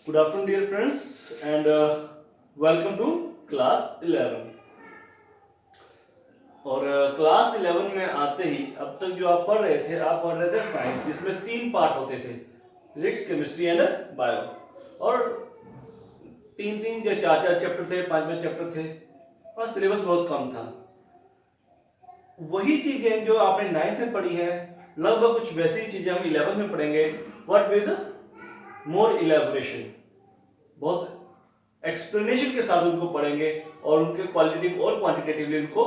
Good afternoon, dear friends, and welcome to class 11. और class 11 में आते ही अब तक जो आप पढ़ रहे थे साइंस, जिसमें 3 पार्ट होते थे, फिजिक्स, केमिस्ट्री एंड बायो। और 3 या 4 चैप्टर थे, 5 चैप्टर थे और सिलेबस बहुत कम था। वही चीजें जो आपने 9th में पढ़ी है, लगभग कुछ वैसी चीजें हम 11th में पढ़ेंगे, बट विद मोर इलेबोरेशन, बहुत एक्सप्लेनेशन के साथ उनको पढ़ेंगे और उनके क्वालिटेटिव और क्वांटिटेटिवली उनको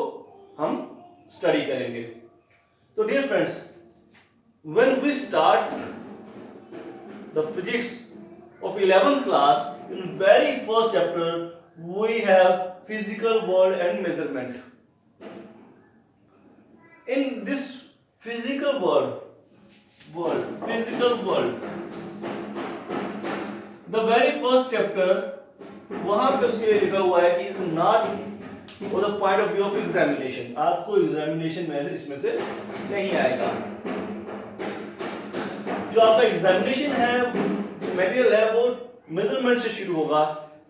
हम स्टडी करेंगे। तो dear friends, when we start the physics of 11th class, in very first chapter we have physical world and measurement. In this physical world, the very first chapter, वहां पे उसके लिए लिखा हुआ है कि is not for the point of view of examination. आपको examination में इसमें से नहीं आएगा। जो आपका एग्जामिनेशन है, मटेरियल है, वो मेजरमेंट से शुरू होगा,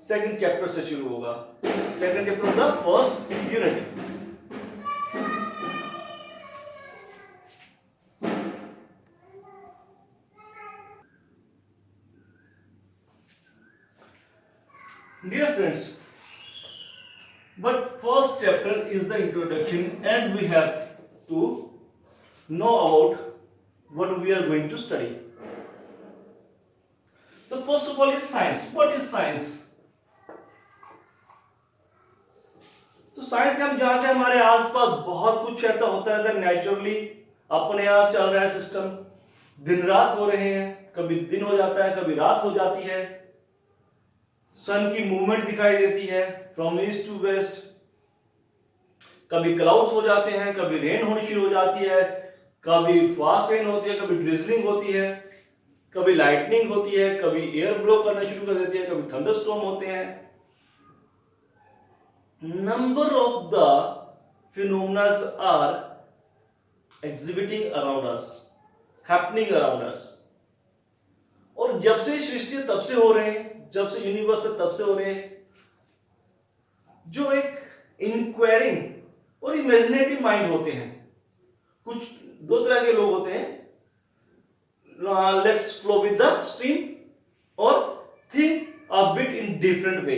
सेकंड चैप्टर से शुरू होगा, second chapter of the first unit. Dear friends, but first chapter is the introduction and we have to know about what we are going to study. So first of all is science. What is science? तो science के हम जानते हैं, हमारे आसपास बहुत कुछ ऐसा होता रहता है, नेचुरली अपने आप चल रहा है सिस्टम। दिन रात हो रहे हैं, कभी दिन हो जाता है, कभी रात हो जाती है। सन की मूवमेंट दिखाई देती है फ्रॉम ईस्ट टू वेस्ट। कभी क्लाउड्स हो जाते हैं, कभी रेन होनी शुरू हो जाती है, कभी फास्ट रेन होती है, कभी ड्रिजलिंग होती है, कभी लाइटनिंग होती है, कभी एयर ब्लो करना शुरू कर देती है, कभी थंडरस्टॉर्म होते हैं। Number of the phenomena are exhibiting around us, happening around us. और जब से सृष्टि तब से हो रहे हैं, जब से यूनिवर्स तब से हो रहे हैं। जो एक इंक्वायरिंग और इमेजिनेटिव माइंड होते हैं, कुछ दो तरह के लोग होते हैं, let's flow with the stream और think a bit in different way.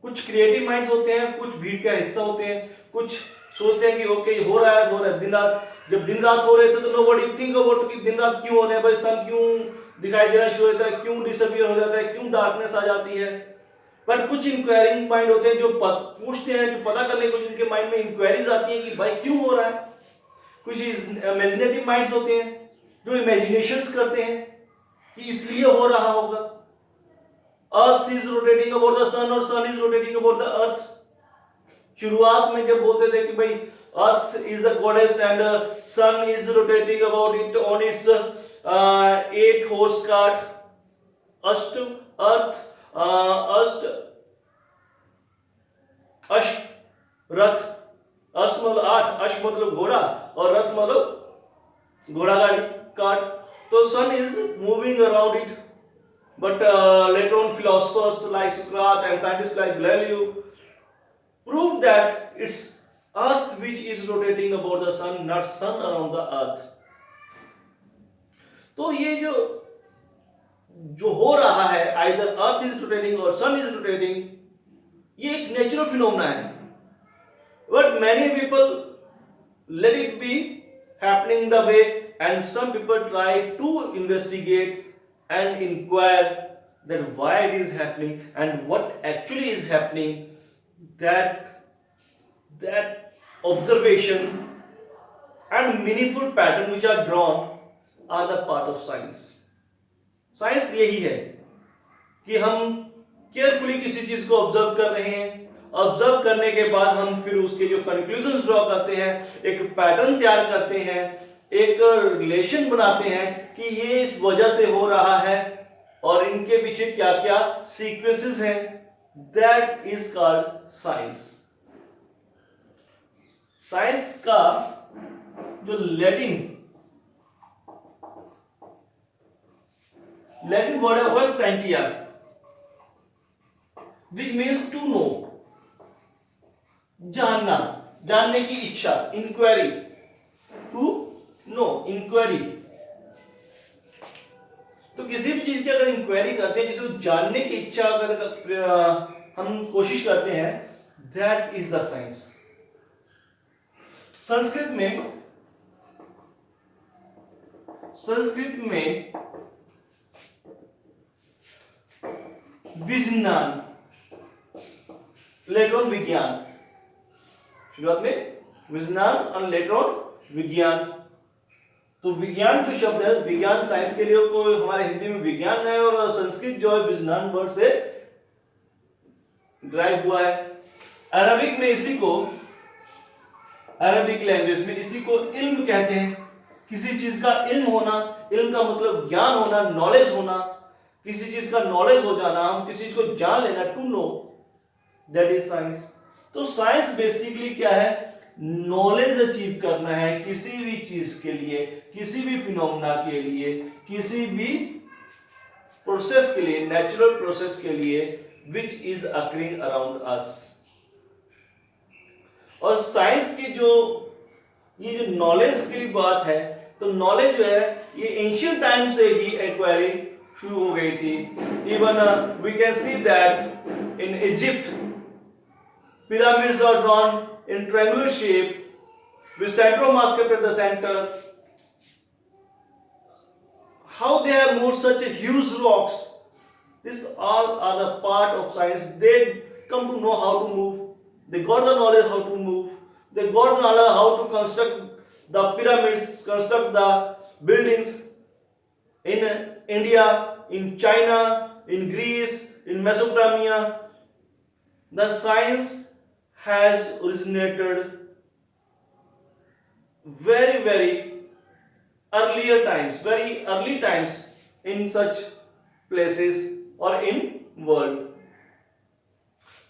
कुछ क्रिएटिव माइंड्स होते हैं, कुछ भीड़ का हिस्सा होते हैं, कुछ सोचते हैं कि ओके हो रहा है दिन रात। जब दिन रात हो रहे थे तो नोबडी थिंक अबाउट कि दिन रात क्यों हो रहे हैं, भाई सन क्यों दिखाई देना शुरू होता है, क्यों डिसअपियर हो जाता है, क्यों डार्कनेस आ जाती है। बट कुछ इंक्वायरिंग माइंड होते हैं जो पूछते हैं, जो पता करने को जिनके माइंड में इंक्वायरीज आती है कि भाई क्यों हो रहा है। कुछ इमेजिनेटिव माइंड्स होते हैं जो इमेजिनेशंस करते हैं कि इसलिए हो रहा होगा। Earth is rotating about the sun और sun is rotating about the earth. शुरुआत में जब बोलते थे कि भाई earth is the goddess and sun is rotating about it on its 8 horse cart, अष्ट अर्थ, अष्ट अश्व रथ। अश्व मतलब 8, अश्व मतलब घोड़ा और रथ मतलब घोड़ा गाड़ी कार्ट। तो sun is moving around it, but later on philosophers like Socrates and scientists like Galileo proved that it's earth which is rotating about the sun, not sun around the earth. तो ये जो हो रहा है, either earth is rotating और sun is rotating, ये एक natural phenomena है। But many people let it be happening the way and some people try to investigate and inquire that why it is happening and what actually is happening. That observation and meaningful pattern which are drawn are the part of science. Science यही है कि हम carefully किसी चीज को observe कर रहे हैं, ऑब्जर्व करने के बाद हम फिर उसके जो कंक्लूजन्स ड्रॉ करते हैं, एक पैटर्न तैयार करते हैं, एक रिलेशन बनाते हैं कि ये इस वजह से हो रहा है और इनके पीछे क्या क्या सीक्वेंसेस हैं। That is called science. Science का जो लैटिन लैटिन वर्ड है वो है scientia, which means to know, जानना, जानने की इच्छा, इंक्वायरी, टू नो, इंक्वायरी। तो किसी भी चीज की अगर इंक्वायरी करते हैं, जिसे जानने की इच्छा अगर हम कोशिश करते हैं, that is the science. Sanskrit में विज्ञान, लेटर ऑन विज्ञान, शुरुआत में विज्ञान और लेटर ऑन विज्ञान। तो विज्ञान जो शब्द है, विज्ञान साइंस के लिए कोई हमारे हिंदी में विज्ञान है, और संस्कृत जो है विज्ञान वर्ड से ड्राइव हुआ है। अरबिक में इसी को, अरबिक लैंग्वेज में इसी को इल्म कहते हैं। किसी चीज का इल्म होना, इल्म का मतलब ज्ञान होना, नॉलेज होना, किसी चीज का नॉलेज हो जाना, हम किसी चीज को जान लेना, to know, that is science. तो साइंस बेसिकली क्या है, नॉलेज अचीव करना है किसी भी चीज के लिए, किसी भी फिनोमेना के लिए, किसी भी प्रोसेस के लिए, नेचुरल प्रोसेस के लिए, which is occurring around us. और साइंस की जो ये जो नॉलेज की बात है, तो नॉलेज जो है ये एंशियंट टाइम से ही एक्वायरिंग शुरू हो गई थी। Even we can see that in Egypt pyramids are drawn in triangular shape with central mass kept at the center. How they have moved such a huge rocks, this all are the part of science. They come to know how to move, they got the knowledge how to move, they got the knowledge how to construct the pyramids, construct the buildings in India, in China, in Greece, in Mesopotamia. The science has originated very earlier times, very early times in such places or in world.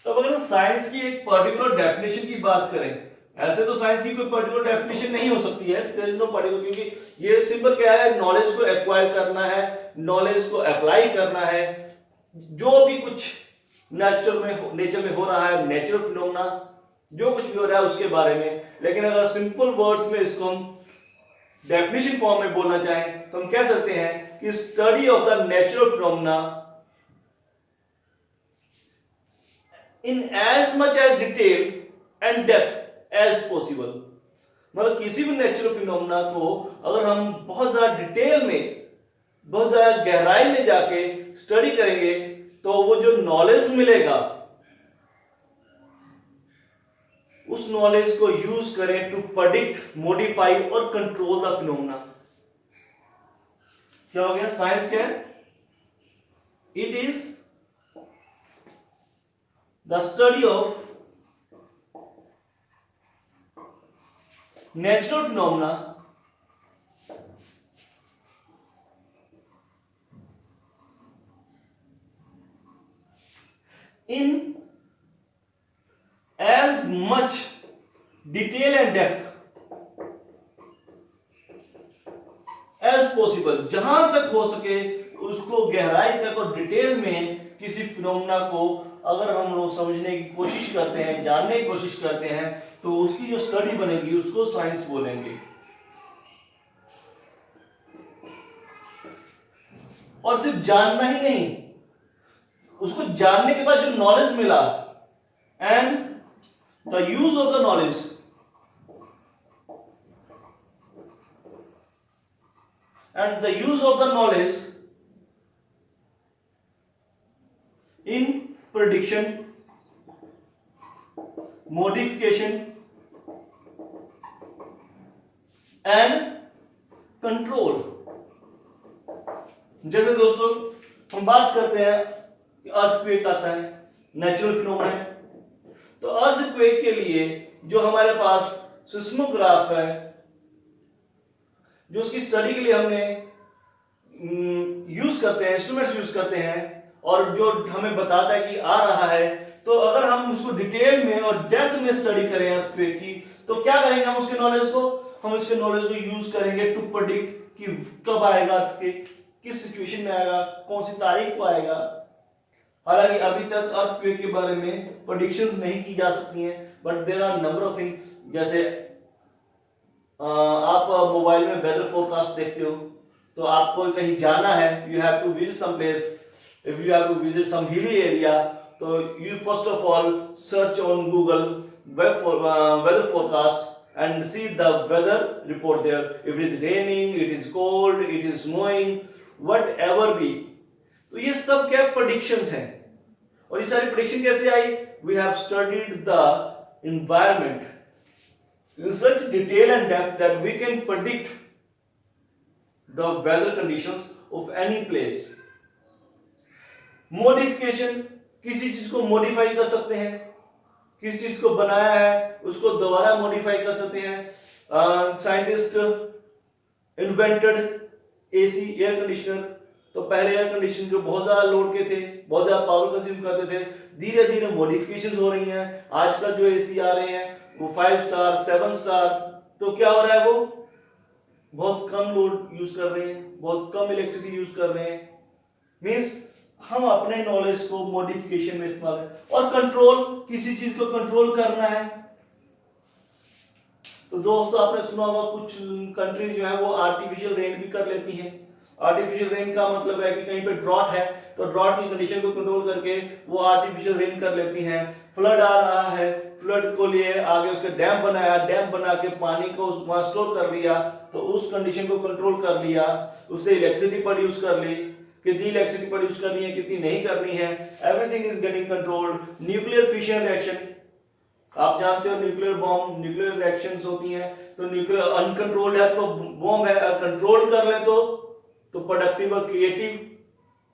तो अगर science की एक particular definition की बात करें, ऐसे तो science की कोई पर्टिकुलर डेफिनेशन नहीं हो सकती है, देयर इज नो पर्टिकुलर, क्योंकि ये सिंपल क्या है, नॉलेज को एक्वायर करना है, नॉलेज को अप्लाई करना है, जो भी कुछ नेचर में हो रहा है, नेचुरल फिनोमेना जो कुछ भी हो रहा है उसके बारे में। लेकिन अगर सिंपल वर्ड्स में इसको हम डेफिनेशन फॉर्म में बोलना चाहें तो हम कह सकते हैं कि study of the natural phenomena in as much as detail and depth as possible. मतलब किसी भी नेचुरल फिनोमेना को अगर हम बहुत ज्यादा डिटेल में, बहुत ज्यादा गहराई में जाके स्टडी करेंगे तो वो जो नॉलेज मिलेगा उस नॉलेज को यूज करें टू प्रेडिक्ट, मॉडिफाई और कंट्रोल द फिनोमेना। क्या हो गया, साइंस क्या है, it is the study of natural phenomena in as much detail and depth as possible, जहां तक हो सके उसको गहराई तक और डिटेल में किसी फिनोमेना को अगर हम लोग समझने की कोशिश करते हैं, जानने की कोशिश करते हैं, तो उसकी जो स्टडी बनेगी उसको साइंस बोलेंगे। और सिर्फ जानना ही नहीं, उसको जानने के बाद जो नॉलेज मिला and the use of the knowledge in prediction, modification and control. जैसे दोस्तों हम बात करते हैं अर्थक्वेक आता है, नेचुरल फिनोमेना है, तो अर्थक्वेक के लिए जो हमारे पास सिस्मोग्राफ है, जो उसकी स्टडी के लिए हमने यूज करते हैं, इंस्ट्रूमेंट्स यूज करते हैं, और जो हमें बताता है कि आ रहा है, तो अगर हम उसको डिटेल में और डेप्थ में स्टडी करें अर्थक्वेक की, तो क्या करेंगे, हम उसके नॉलेज को यूज करेंगे टू प्रेडिक्ट कि कब आएगा अर्थक्वेक, किस सिचुएशन में आएगा, कौन सी तारीख को आएगा। हालांकि अभी तक अर्थक्वेक के बारे में प्रेडिक्शंस नहीं की जा सकती हैं, but there are number of things. जैसे आप मोबाइल में वेदर फोरकास्ट देखते हो, तो आपको कहीं जाना है, you have to visit some place, if you have to visit some hilly area, तो you first of all search on Google weather forecast and see the weather report there. If it is raining, it is cold, it is snowing, whatever be. तो ये सब क्या predictions हैं, और ये सारी prediction कैसे आई? We have studied the environment in such detail and depth that we can predict the weather conditions of any place. Modification, किसी चीज को modify कर सकते हैं, किस चीज को बनाया है उसको दोबारा मॉडिफाई कर सकते हैं। Scientist invented AC, air conditioner. तो पहले एयर कंडीशनर जो बहुत ज्यादा लोड के थे, बहुत ज्यादा पावर कंज्यूम करते थे, धीरे धीरे मॉडिफिकेशंस हो रही हैं। आजकल जो एसी आ रहे हैं वो 5 स्टार 7 स्टार, तो क्या हो रहा है, वो बहुत कम लोड यूज कर रहे हैं, बहुत कम इलेक्ट्रिसिटी यूज कर रहे हैं। मींस हम अपने नॉलेज को मॉडिफिकेशन में इस्तेमाल करें। और कंट्रोल, किसी चीज को कंट्रोल करना है, तो दोस्तों आपने सुना होगा कुछ कंट्रीज जो है वो आर्टिफिशियल रेन भी कर लेती हैं। आर्टिफिशियल रेन का मतलब है कि कहीं पे ड्रॉट है तो ड्रॉट की कंडीशन को कंट्रोल करके वो आर्टिफिशियल रेन कर लेती हैं। फ्लड आ रहा है, फ्लड को लिए आगे उसके डैम बनाया, डैम बना के पानी को वहां स्टोर कर लिया, तो उस कंडीशन को कंट्रोल कर लिया, उससे इलेक्ट्रिसिटी प्रोड्यूस कर ली, कितनी इलेक्ट्रिसिटी प्रोड्यूस करनी है, कितनी नहीं करनी है, everything is getting controlled. Nuclear fission reaction, आप जानते हो न्यूक्लियर बॉम्ब, न्यूक्लियर रिएक्शंस होती हैं, तो न्यूक्लियर अनकंट्रोल्ड है तो बॉम्ब है, कंट्रोल कर ले तो प्रोडक्टिव और क्रिएटिव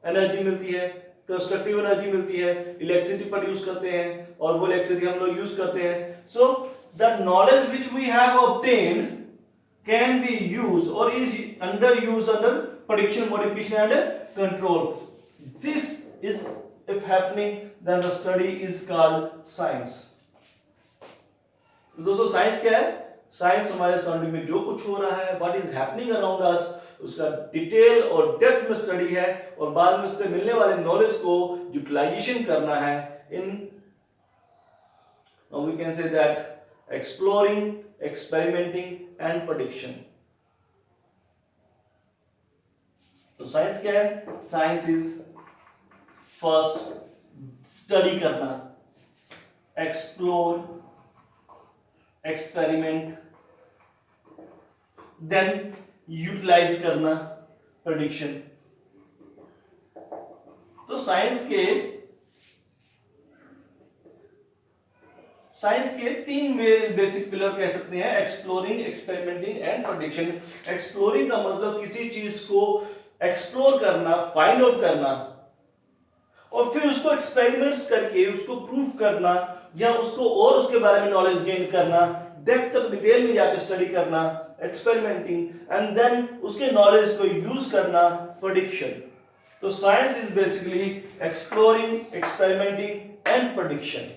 एनर्जी मिलती है, कंस्ट्रक्टिव एनर्जी मिलती है, इलेक्ट्रिसिटी प्रोड्यूस करते हैं और वो इलेक्ट्रिसिटी हम लोग यूज करते हैं। So the knowledge which we have obtained can be used और is under use under prediction, modification and control. This is if happening, then the study is called science. तो दोस्तों साइंस क्या है? Science हमारे surrounding में जो कुछ हो रहा है, व्हाट इज हैपनिंग अराउंड अस, उसका डिटेल और डेप्थ में स्टडी है, और बाद में उससे मिलने वाले नॉलेज को यूटिलाइजेशन करना है इन, we can say that exploring, experimenting and prediction. तो साइंस क्या है? साइंस इज फर्स्ट स्टडी करना, एक्सप्लोर, एक्सपेरिमेंट, देन यूटिलाइज करना, प्रेडिक्शन। तो साइंस के तीन बेसिक पिलर कह सकते हैं, exploring, experimenting and prediction. Exploring का मतलब किसी चीज को एक्सप्लोर करना, फाइंड आउट करना, और फिर उसको एक्सपेरिमेंट्स करके उसको प्रूव करना, या उसको और उसके बारे में नॉलेज गेन करना, डेप्थ तक डिटेल में जाकर स्टडी करना, एक्सपेरिमेंटिंग, एंड देन उसके नॉलेज को यूज करना, प्रेडिक्शन। तो science is basically exploring, experimenting and prediction.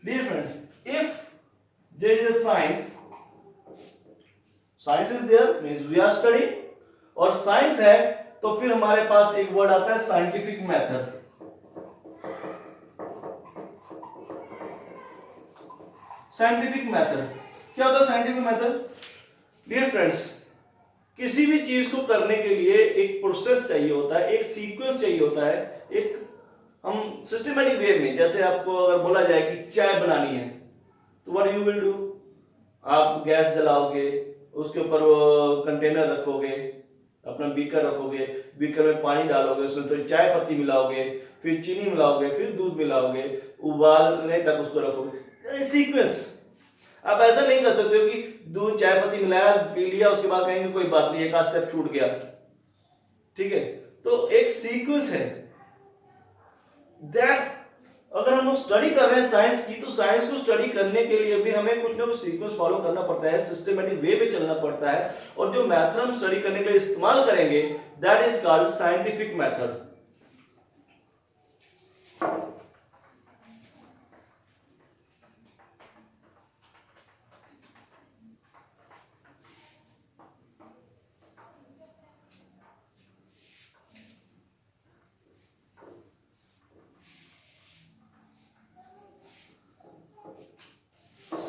Dear friends, if there is a science is there means we are studying, और साइंस है तो फिर हमारे पास एक वर्ड आता है साइंटिफिक मेथड। साइंटिफिक मेथड क्या होता है? साइंटिफिक मेथड, डियर फ्रेंड्स, किसी भी चीज को करने के लिए एक प्रोसेस चाहिए होता है, एक सीक्वेंस चाहिए होता है, एक हम सिस्टमैटिक वे में। जैसे आपको अगर बोला जाए कि चाय बनानी है, तो व्हाट यू विल डू, आप गैस जलाओगे, उसके ऊपर कंटेनर रखोगे, अपना बीकर रखोगे, बीकर में पानी डालोगे, उसमें थोड़ी चाय पत्ती मिलाओगे, फिर चीनी मिलाओगे, फिर दूध मिलाओगे, उबालने तक उसको रखोगे, सीक्वेंस। आप ऐसा नहीं कर सकते हो कि दूध चाय पत्ती मिलाया, पी लिया, उसके बाद कहेंगे कोई बात नहीं, एक आध स्टेप छूट गया, ठीक है। तो एक सीक्वेंस है दैट, अगर हम लोग स्टडी कर रहे हैं साइंस की, तो साइंस को स्टडी करने के लिए भी हमें कुछ ना कुछ सीक्वेंस फॉलो करना पड़ता है, सिस्टमैटिक वे में चलना पड़ता है, और जो मेथड हम स्टडी करने के लिए इस्तेमाल करेंगे that is called scientific method.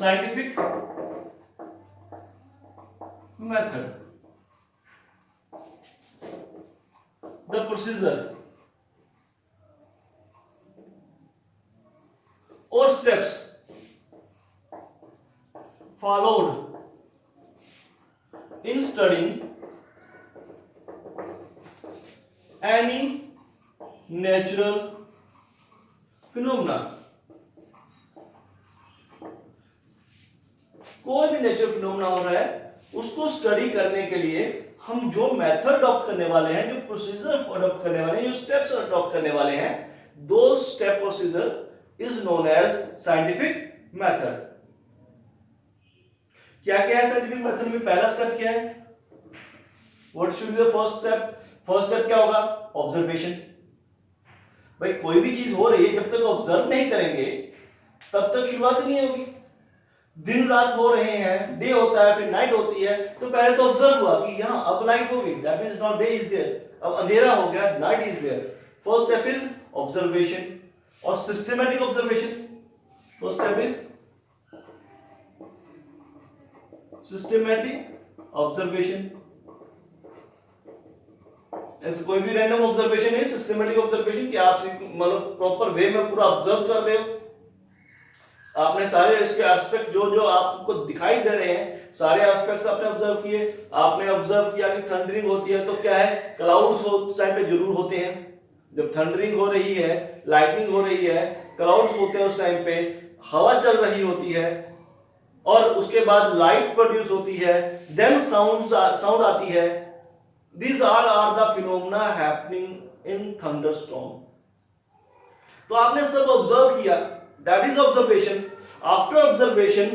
scientific method, the procedure or steps followed in studying any natural phenomena. कोई भी नेचुरल फिनोमेना हो रहा है उसको स्टडी करने के लिए हम जो मेथड अडॉप्ट करने वाले हैं, जो प्रोसीजर अडॉप्ट करने वाले हैं, जो स्टेप्स अडॉप्ट करने वाले हैं, दो step procedure is known as scientific method. क्या क्या है साइंटिफिक मेथड में? पहला स्टेप क्या है? What should be the first step? First step क्या होगा? ऑब्जर्वेशन. भाई कोई भी चीज हो रही है जब तक ऑब्जर्व नहीं करेंगे तब तक शुरुआत नहीं होगी. दिन रात हो रहे हैं, डे होता है फिर नाइट होती है, तो पहले तो ऑब्जर्व हुआ कि यहां अब लाइट होगी, that means now day is there. अब अंधेरा हो गया, night is there. First step is observation और systematic observation. First step is systematic observation. ऐसे कोई भी रैंडम ऑब्जर्वेशन है, सिस्टमैटिक ऑब्जर्वेशन कि आप मतलब प्रॉपर वे में पूरा ऑब्जर्व कर रहे हो. आपने सारे इसके एस्पेक्ट जो जो आपको दिखाई दे रहे हैं सारे एस्पेक्ट्स आपने ऑब्जर्व किए. आपने ऑब्जर्व किया कि थंडरिंग होती है तो क्या है, क्लाउड्स उस टाइम पे जरूर होते हैं. जब थंडरिंग हो रही है, लाइटनिंग हो रही है, क्लाउड्स होते हैं उस टाइम पे, हवा चल रही होती है और उसके बाद लाइट प्रोड्यूस होती है, देन साउंड आती है. These all are the phenomena happening in thunderstorm. तो आपने सब ऑब्जर्व किया, that is observation. After observation,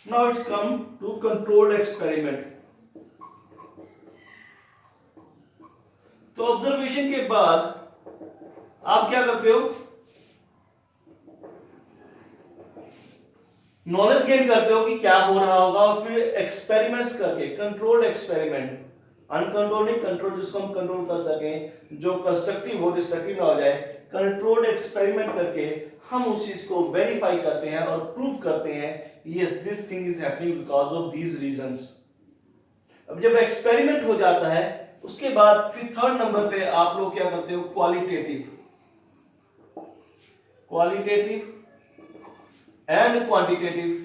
now it's come to controlled experiment. तो ऑब्जर्वेशन के बाद आप क्या करते हो? नॉलेज गेन करते हो कि क्या हो रहा होगा और फिर एक्सपेरिमेंट्स करके, कंट्रोल्ड एक्सपेरिमेंट, अनकंट्रोल्ड नहीं, कंट्रोल जिसको हम कंट्रोल कर सकें, जो कंस्ट्रक्टिव हो, डिस्ट्रक्टिव ना हो जाए, कंट्रोल्ड एक्सपेरिमेंट करके हम उस चीज को वेरीफाई करते हैं और प्रूव करते हैं yes this thing is happening because of these reasons. अब जब एक्सपेरिमेंट हो जाता है उसके बाद फिर थर्ड नंबर पे आप लोग क्या करते हो? Qualitative and quantitative.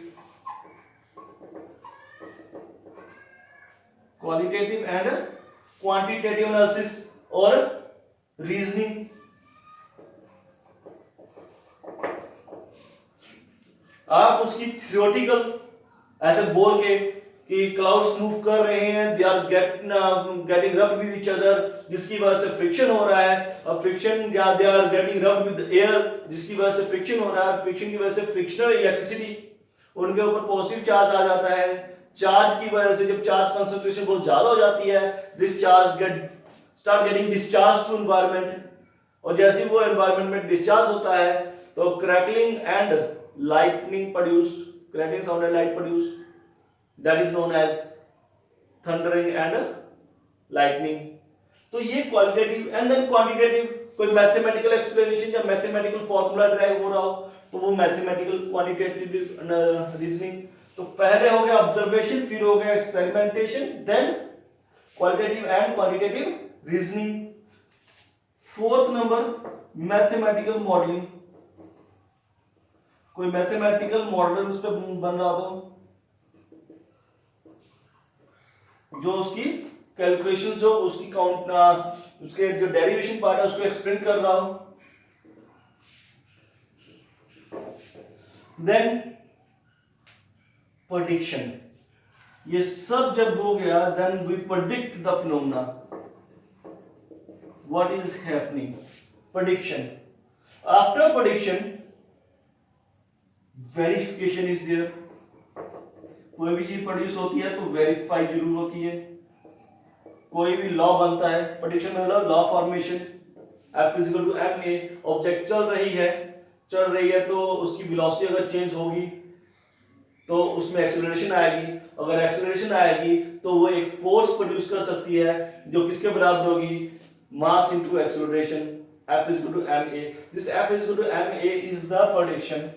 Qualitative and quantitative analysis और रीजनिंग. आप उसकी थ्योरेटिकल ऐसे बोल के कि क्लाउड्स मूव कर रहे हैं, they are getting rubbed with each other, जिसकी वजह से फ्रिक्शन हो रहा है, और फ्रिक्शन या they are getting rubbed with air, जिसकी वजह से फ्रिक्शन हो रहा है, फ्रिक्शन की वजह से फ्रिक्शनल इलेक्ट्रिसिटी उनके ऊपर पॉजिटिव चार्ज आ जाता है. चार्ज की वजह से जब चार्ज कंसंट्रेशन बहुत ज्यादा हो जाती है, this charge start getting discharge to environment, और जैसे ही वो एनवायरनमेंट में डिस्चार्ज होता है तो crackling and lightning produce, cracking sound and light produce, that is known as thundering and lightning. तो ये क्वालिटेटिव एंड देन क्वांटिटेटिव. कोई मैथमेटिकल एक्सप्लेनेशन या मैथमेटिकल फॉर्मूला ड्राइव हो रहा हो तो वो मैथमेटिकल क्वांटिटेटिव रीजनिंग. तो पहले हो गया ऑब्जर्वेशन, फिर हो गया experimentation, then qualitative and quantitative reasoning. Fourth number mathematical modelling. कोई मैथमेटिकल मॉडल उस पर बन रहा हो जो उसकी कैलकुलेशन, जो उसकी काउंट, उसके जो डेरिवेशन पार्ट है उसको एक्सप्लेन कर रहा हो. Then prediction. ये सब जब हो गया then we predict the phenomena, what is happening. Prediction. After prediction verification is there. कोई भी चीज प्रोड्यूस होती है तो वेरीफाई जरूर होती है. कोई भी लॉ बनता है, प्रेडिक्शन मतलब law formation, F is equal to ma. Object चल रही है तो उसकी वेलोसिटी अगर चेंज होगी तो उसमें एक्सेलरेशन आएगी. अगर एक्सेलरेशन आएगी तो वो एक फोर्स प्रोड्यूस कर सकती है जो किसके बराबर होगी? Mass into acceleration. F is equal to ma. This F is equal to ma is the prediction.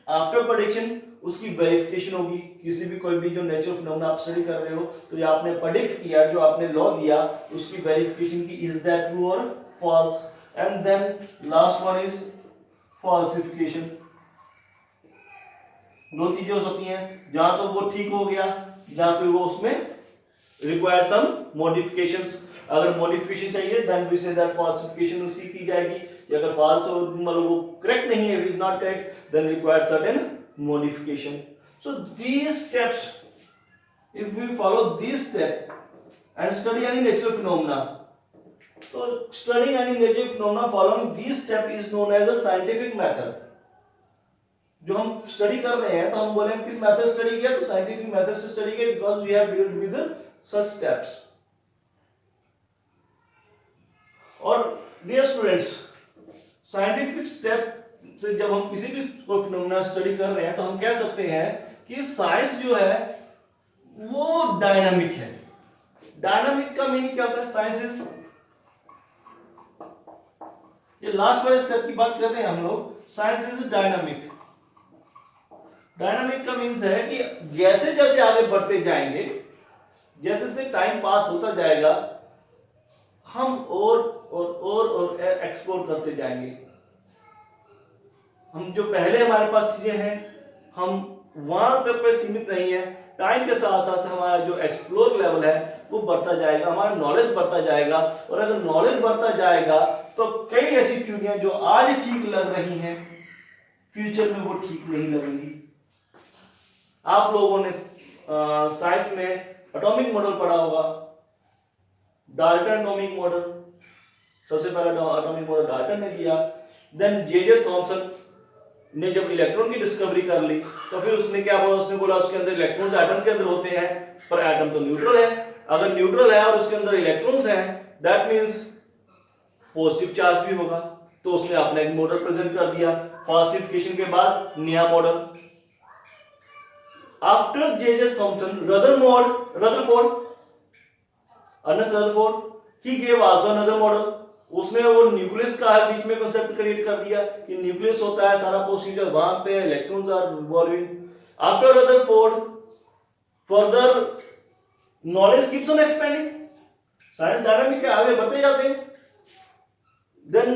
After prediction उसकी वेरिफिकेशन होगी। किसी भी कोई भी जो नेचुरल फिनोमेना आप स्टडी कर रहे हो, तो ये आपने प्रेडिक्ट किया, जो आपने लॉ दिया, उसकी वेरिफिकेशन की, is that true or false. And then last one is falsification. दो चीजें हो सकती हैं, जहां तो वो ठीक हो गया, जहां फिर वो उसमें रिक्वायर सम मॉडिफिकेशंस। अगर मॉडिफिकेशन चाहिए then we say that falsification उसकी की जाएगी। अगर फॉल्स हो, मतलब वो करेक्ट नहीं है, it is not correct, then require certain modification. So these steps, if we follow these step and study any natural phenomena, तो study any natural phenomena following these step is known as a scientific method. जो हम study कर रहे हैं, तो हम बोले किस मेथड स्टडी किया, तो साइंटिफिक मेथड से स्टडी किया, because we have dealt with such steps. और डियर स्टूडेंट्स, साइंटिफिक स्टेप से जब हम किसी भी फिनोमेना स्टडी कर रहे हैं, तो हम कह सकते हैं कि साइंस जो है वो डायनामिक है। डायनामिक का मीनिंग क्या होता है? साइंस इज, ये लास्ट वाले स्टेप की बात करते हैं हम लोग, साइंस इज डायनामिक। डायनामिक का मीन्स है कि जैसे जैसे आगे बढ़ते जाएंगे, जैसे जैसे टाइम पास होता जाएगा, हम और एक्सप्लोर करते जाएंगे। हम जो पहले हमारे पास चीजें हैं, हम वहां तक पे सीमित नहीं है। टाइम के साथ साथ हमारा जो एक्सप्लोर लेवल है वो बढ़ता जाएगा, हमारा नॉलेज बढ़ता जाएगा। और अगर नॉलेज बढ़ता जाएगा तो कई ऐसी थ्योरियां जो आज ठीक लग रही हैं, फ्यूचर में वो ठीक नहीं लगेंगी। आप लोगों ने साइंस में एटॉमिक मॉडल पढ़ा होगा, डाल्टन एटॉमिक मॉडल। सबसे पहला एटॉमिक मॉडल डाल्टन ने दिया। देन जे थॉमसन ने जब इलेक्ट्रॉन की डिस्कवरी कर ली, तो फिर उसने क्या बोला, उसने बोला उसके अंदर इलेक्ट्रॉन्स एटम के अंदर होते हैं, पर एटम तो न्यूट्रल है। अगर न्यूट्रल है और उसके अंदर इलेक्ट्रॉन्स हैं, दैट मींस पॉजिटिव चार्ज भी होगा। तो उसने अपना एक मॉडल प्रेजेंट कर दिया। फॉल्सिफिकेशन के बाद नया model. After J Thomson, Ernest Rutherford, he gave also another model. उसने वो न्यूक्लियस का बीच में कांसेप्ट क्रिएट कर दिया कि न्यूक्लियस होता है, सारा प्रोसीजर वहां पे, electrons are revolving. After Rutherford, further knowledge keeps on expanding, science dynamic है, आगे बढ़ते जाते हैं। Then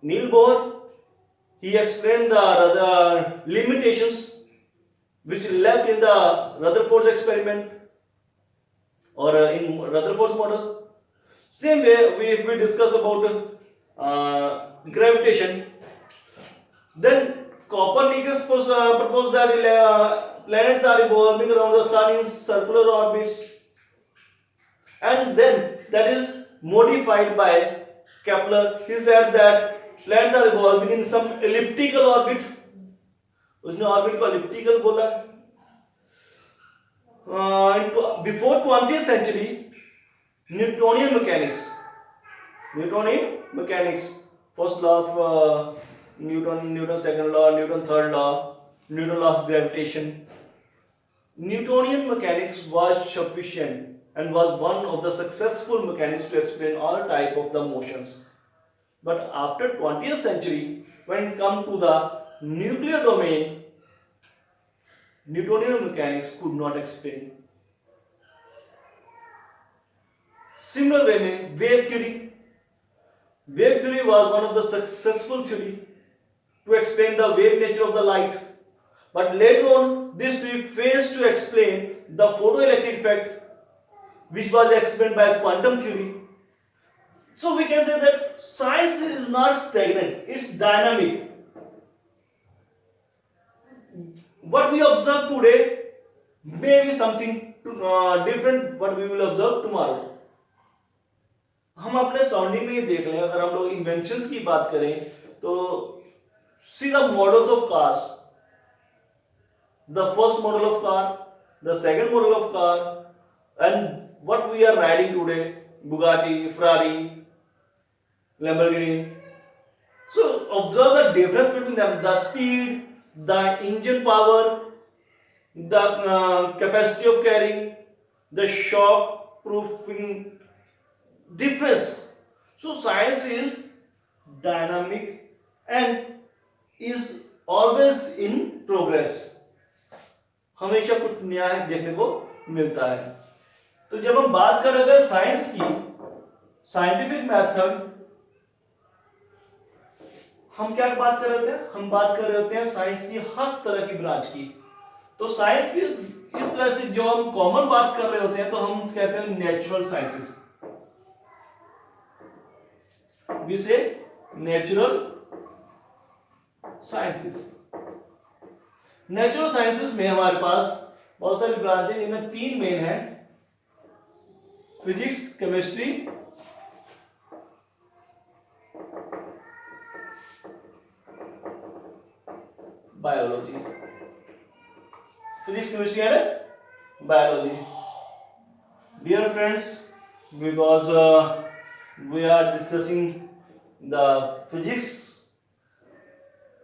Niels Bohr, he explained the limitations which left in the Rutherford's experiment or in Rutherford's model. Same way, if we discuss about gravitation, then Copernicus proposed that planets are revolving around the sun in circular orbits, and then that is modified by Kepler. He said that planets are revolving in some elliptical orbit. उसने orbit को elliptical बोला। Before 20th century, Newtonian mechanics, first law of Newton second law, Newton third law, Newton law of gravitation. Newtonian mechanics was sufficient and was one of the successful mechanics to explain all type of the motions. But after 20th century, when it come to the nuclear domain, Newtonian mechanics could not explain. Similar way में wave theory was one of the successful theory to explain the wave nature of the light. But later on, this theory fails to explain the photoelectric effect, which was explained by quantum theory. So we can say that science is not stagnant, it's dynamic. What we observe today may be something different what we will observe tomorrow. हम अपने surrounding में ही देख लें, अगर हम लोग inventions की बात करें, तो see the models of cars. The first model of car, the second model of car, and what we are riding today, Bugatti, Ferrari, Lamborghini. So observe the difference between them, the speed, the engine power, the capacity of carrying, the shock proofing difference. So science is dynamic and is always in progress, हमेशा कुछ नया देखने को मिलता है। तो जब हम बात कर रहे थे साइंस की, साइंटिफिक मेथड, हम क्या बात कर रहे थे, हम बात कर रहे होते हैं साइंस की हर तरह की ब्रांच की। तो साइंस की इस तरह से जो हम कॉमन बात कर रहे होते हैं तो हम कहते हैं natural sciences, we say natural sciences. Natural sciences में हमारे पास बहुत सारी ब्रांच है, इनमें तीन मेन है, physics, chemistry, biology. Physics, chemistry and biology. Dear friends, because we are discussing the physics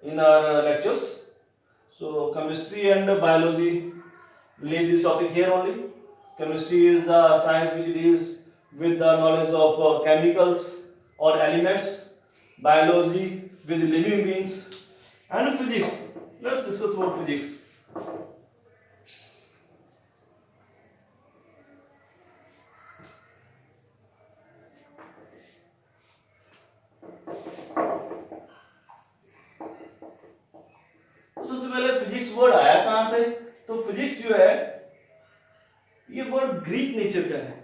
in our lectures, so chemistry and biology, leave this topic here only. Chemistry is the science which deals with the knowledge of chemicals or elements, biology with living beings, and physics, let's discuss about physics. सबसे पहले physics word आया कहां से, तो physics जो है ये word Greek nature का है।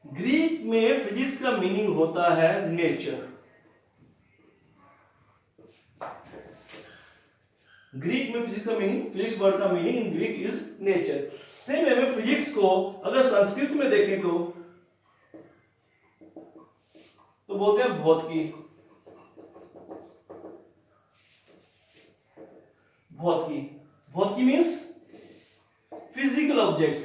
ग्रीक में फिजिक्स का मीनिंग होता है नेचर। ग्रीक में फिजिक्स का मीनिंग, फिजिक्स वर्ड का meaning in Greek is nature. Same way में फिजिक्स को अगर संस्कृत में देखें तो बोलते हैं भौतिकी। भौतिकी, भौतिकी means physical objects.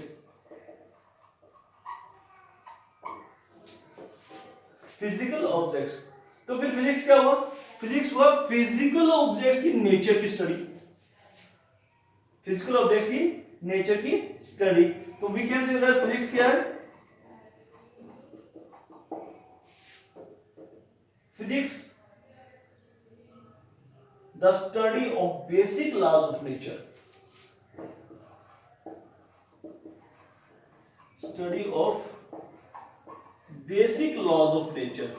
Physical objects, तो फिर फिजिक्स क्या हुआ, फिजिक्स हुआ फिजिकल ऑब्जेक्ट्स की नेचर की स्टडी। फिजिकल ऑब्जेक्ट्स की नेचर की स्टडी, तो we can say that physics क्या है, physics the study of basic laws of nature. Study of basic laws of nature,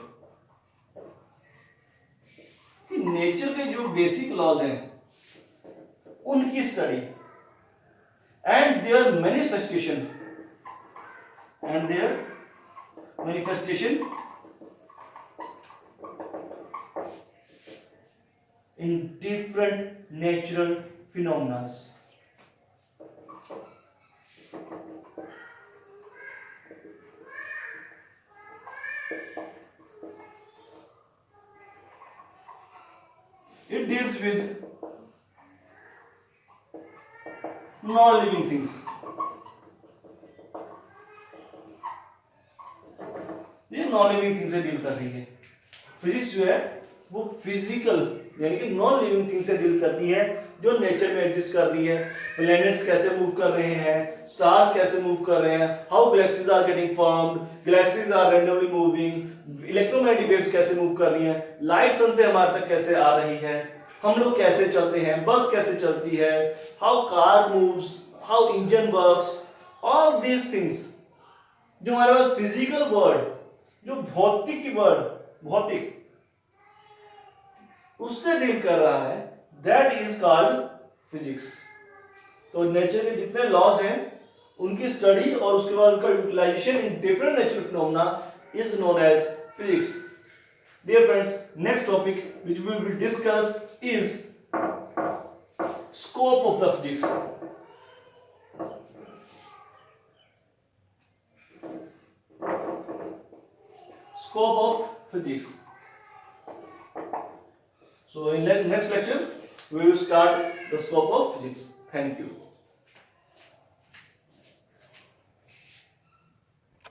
nature के जो बेसिक लॉज हैं उनकी study and their manifestation in different natural phenomena. It deals with non-living things. ये non-living thing से deal कर रही है। Physics जो है वो फिजिकल यानी कि नॉन लिविंग थिंग से डील करती है जो नेचर में एग्जिस्ट कर रही है। प्लैनेट्स कैसे मूव कर रहे हैं, स्टार्स कैसे मूव कर रहे हैं, how galaxies are getting formed, galaxies are randomly moving, electromagnetic waves कैसे मूव कर रही हैं, लाइट सन से हमारे तक कैसे आ रही है, हम लोग कैसे चलते हैं, बस कैसे चलती है, how car moves, how engine works, all these things जो हमारे पास फिजिकल वर्ड, जो भौतिक वर्ड, भौतिक उससे डील कर रहा है, दैट इज कॉल्ड फिजिक्स। तो नेचर के जितने लॉज हैं उनकी स्टडी और उसके बाद उनका utilization in different natural phenomena is known as physics. Dear friends, next topic which we will discuss is scope of the physics. Scope of physics. So in next lecture we will start the scope of physics. Thank you.